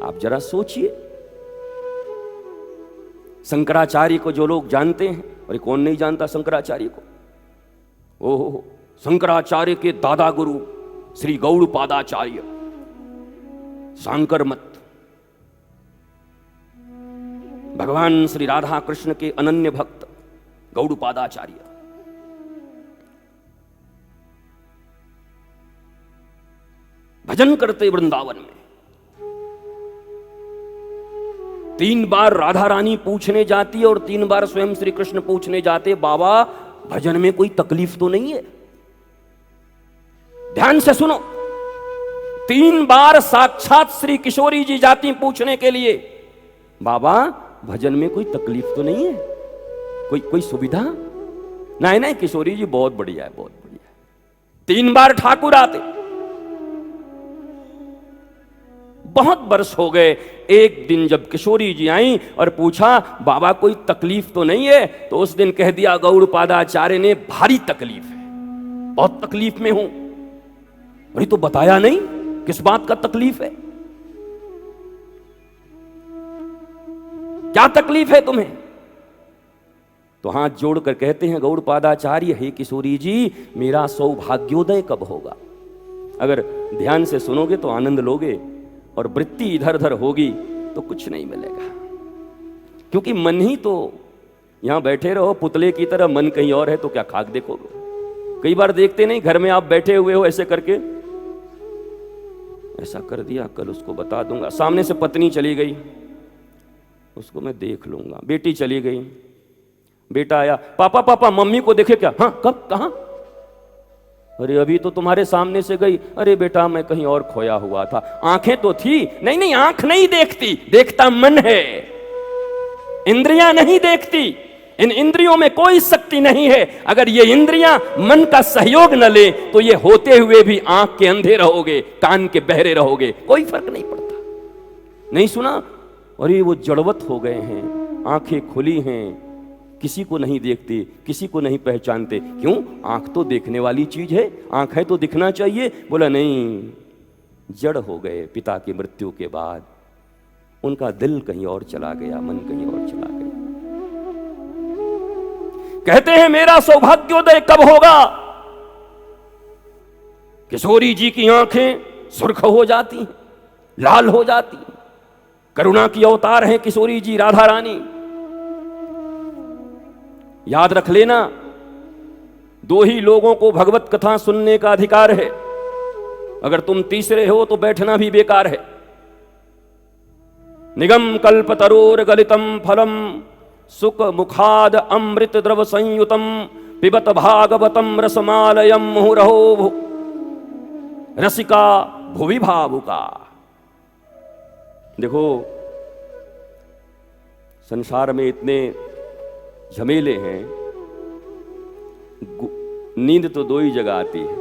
आप जरा सोचिए, शंकराचार्य को जो लोग जानते हैं, अरे कौन नहीं जानता शंकराचार्य को। ओहो, शंकराचार्य के दादा गुरु श्री गौड़पादाचार्य, सांकर मत, भगवान श्री राधा कृष्ण के अनन्य भक्त गौड़पादाचार्य। भजन करते वृंदावन में 3 बार राधा रानी पूछने जाती है और 3 बार स्वयं श्री कृष्ण पूछने जाते, बाबा भजन में कोई तकलीफ तो नहीं है? ध्यान से सुनो, 3 बार साक्षात श्री किशोरी जी जाती पूछने के लिए, बाबा भजन में कोई तकलीफ तो नहीं है, कोई सुविधा? नहीं नहीं किशोरी जी बहुत बढ़िया है, बहुत बढ़िया है। 3 बार ठाकुर आते। बहुत वर्ष हो गए। एक दिन जब किशोरी जी आई और पूछा, बाबा कोई तकलीफ तो नहीं है? तो उस दिन कह दिया गौड़पादाचार्य ने, भारी तकलीफ है, बहुत तकलीफ में हूं। अरे तो बताया नहीं किस बात का तकलीफ है, क्या तकलीफ है तुम्हें? तो हाथ जोड़कर कहते हैं गौड़पादाचार्य, हे किशोरी जी, मेरा सौभाग्योदय कब होगा? अगर ध्यान से सुनोगे तो आनंद लोगे, और वृत्ति इधर उधर होगी तो कुछ नहीं मिलेगा। क्योंकि मन ही तो, यहां बैठे रहो पुतले की तरह, मन कहीं और है तो क्या खाक देखोगे? कई बार देखते नहीं, घर में आप बैठे हुए हो ऐसे करके, ऐसा कर दिया, कल उसको बता दूंगा। सामने से पत्नी चली गई, उसको मैं देख लूंगा। बेटी चली गई, बेटा आया, पापा पापा मम्मी को देखे क्या? हाँ कब, कहां? अरे अभी तो तुम्हारे सामने से गई। अरे बेटा मैं कहीं और खोया हुआ था। आंखें तो थी। नहीं नहीं आंख नहीं देखती, देखता मन है। इंद्रियां नहीं देखती, इन इंद्रियों में कोई शक्ति नहीं है। अगर ये इंद्रियां मन का सहयोग न ले तो ये होते हुए भी आंख के अंधे रहोगे, कान के बहरे रहोगे, कोई फर्क नहीं पड़ता। नहीं सुना? अरे वो जड़वत हो गए हैं, आंखें खुली हैं, किसी को नहीं देखते, किसी को नहीं पहचानते। क्यों? आंख तो देखने वाली चीज है, आंख है तो दिखना चाहिए। बोला नहीं, जड़ हो गए पिता की मृत्यु के बाद, उनका दिल कहीं और चला गया, मन कहीं और चला गया। कहते हैं मेरा सौभाग्योदय कब होगा? किशोरी जी की आंखें सुर्ख हो जाती, लाल हो जाती। करुणा की अवतार हैं किशोरी जी, राधा रानी। याद रख लेना, 2 ही लोगों को भगवत कथा सुनने का अधिकार है। अगर तुम तीसरे हो तो बैठना भी बेकार है। निगम कल्पतरोर गलितम फलम सुख मुखाद अमृत द्रव संयुतम पिबत भागवतम रसमालयम मुहुरहो रसिका भुवि भावुका। देखो संसार में इतने झमेले हैं, नींद तो 2 ही जगह आती है,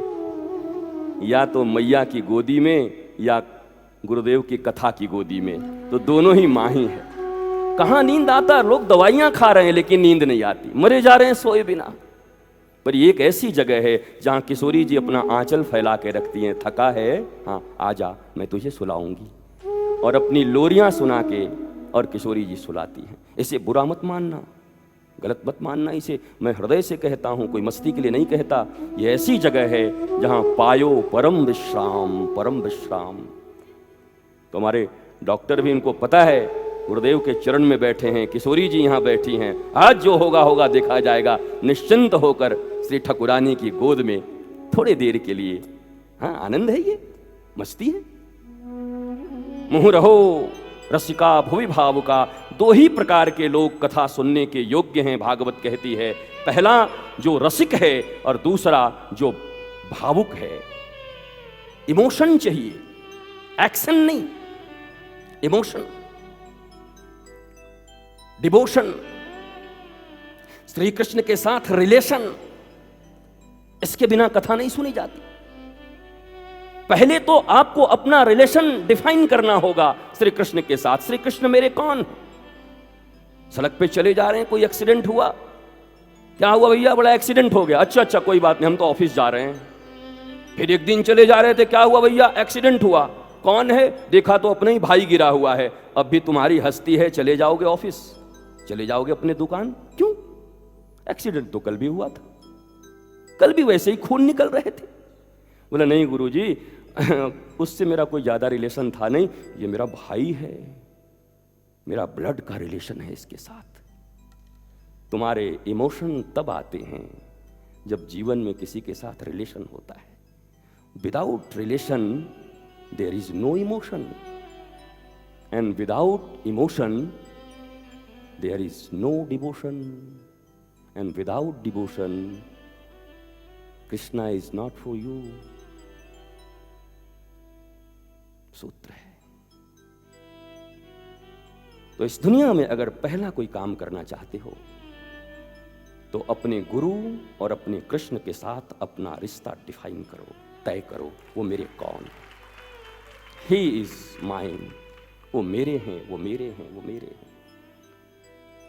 या तो मैया की गोदी में या गुरुदेव की कथा की गोदी में, तो दोनों ही माँ ही है। कहाँ नींद आता? लोग दवाइयां खा रहे हैं लेकिन नींद नहीं आती, मरे जा रहे हैं सोए बिना। पर ये एक ऐसी जगह है जहाँ किशोरी जी अपना आंचल फैला के रखती हैं, थका है, हाँ आजा मैं तुझे सुलाऊंगी, और अपनी लोरियां सुना के और किशोरी जी सुलाती हैं। इसे बुरा मत मानना, गलत मत मानना, इसे मैं हृदय से कहता हूं, कोई मस्ती के लिए नहीं कहता। ये ऐसी जगह है जहां पायो परम विश्राम, परम विश्राम। तो हमारे डॉक्टर भी, इनको पता है, गुरुदेव के चरण में बैठे हैं, किशोरी जी यहां बैठी हैं, आज जो होगा होगा देखा जाएगा। निश्चिंत होकर श्री ठाकुरानी की गोद में थोड़ी देर के लिए, हाँ आनंद है, ये मस्ती है। मुहुरहो रसिका भुवि भावुका। 2 ही प्रकार के लोग कथा सुनने के योग्य हैं, भागवत कहती है। पहला जो रसिक है और दूसरा जो भावुक है। इमोशन चाहिए, एक्शन नहीं, इमोशन, डिवोशन, श्री कृष्ण के साथ रिलेशन, इसके बिना कथा नहीं सुनी जाती। पहले तो आपको अपना रिलेशन डिफाइन करना होगा श्री कृष्ण के साथ। श्री कृष्ण मेरे कौन है? सड़क पे चले जा रहे हैं, कोई एक्सीडेंट हुआ, क्या हुआ भैया? बड़ा एक्सीडेंट हो गया। अच्छा अच्छा कोई बात नहीं, हम तो ऑफिस जा रहे हैं। फिर एक दिन चले जा रहे थे, क्या हुआ भैया? एक्सीडेंट हुआ। कौन है? देखा तो अपना ही भाई गिरा हुआ है। अब भी तुम्हारी हस्ती है, चले जाओगे ऑफिस, चले जाओगे अपने दुकान। क्यों? एक्सीडेंट तो कल भी हुआ था, कल भी वैसे ही खून निकल रहे थे। बोला नहीं गुरुजी, उससे मेरा कोई ज्यादा रिलेशन था नहीं, ये मेरा भाई है, मेरा ब्लड का रिलेशन है इसके साथ। तुम्हारे इमोशन तब आते हैं जब जीवन में किसी के साथ रिलेशन होता है। Without relation there is no emotion, and without emotion there is no devotion, and without devotion Krishna is not for you. सूत्र है। तो इस दुनिया में अगर पहला कोई काम करना चाहते हो तो अपने गुरु और अपने कृष्ण के साथ अपना रिश्ता डिफाइन करो, तय करो। वो मेरे कौन है? He is mine. वो मेरे हैं, वो मेरे हैं, वो मेरे हैं।